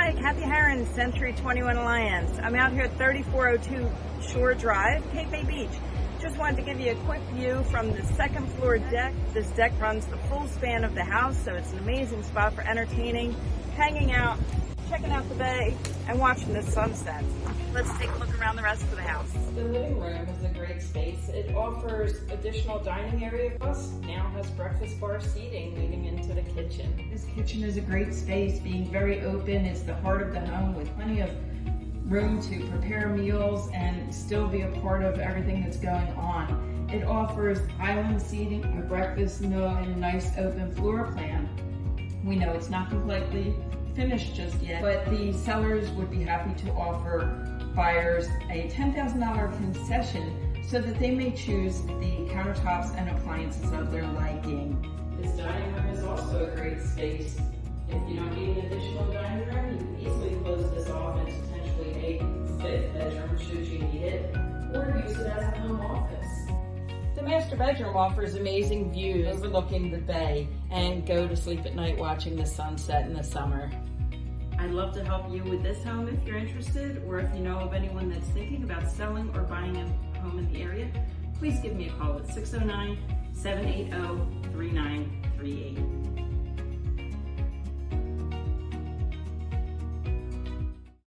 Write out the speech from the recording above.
Hi, Kathy Herron, Century 21 Alliance. I'm out here at 3402 Shore Drive, Cape Bay Beach. Just wanted to give you a quick view from the second floor deck. This deck runs the full span of the house, so it's an amazing spot for entertaining, hanging out, checking out the bay, and watching the sunset. Let's take a look around the rest of the house. The living room is a great space. It offers additional dining area, plus now has breakfast bar seating leading into the kitchen. This kitchen is a great space, being very open. It's the heart of the home with plenty of room to prepare meals and still be a part of everything that's going on. It offers island seating, a breakfast nook, and a nice open floor plan. We know it's not completely finished just yet, but the sellers would be happy to offer buyers a $10,000 concession so that they may choose the countertops and appliances of their liking. This dining room is also a great space. If you don't need an additional dining room, you can easily close this off into potentially a fifth bedroom should you need it, or use it as a home office. The master bedroom offers amazing views overlooking the bay and go to sleep at night watching the sunset in the summer. I'd love to help you with this home if you're interested, or if you know of anyone that's thinking about selling or buying a home in the area, please give me a call at 609-780-3938.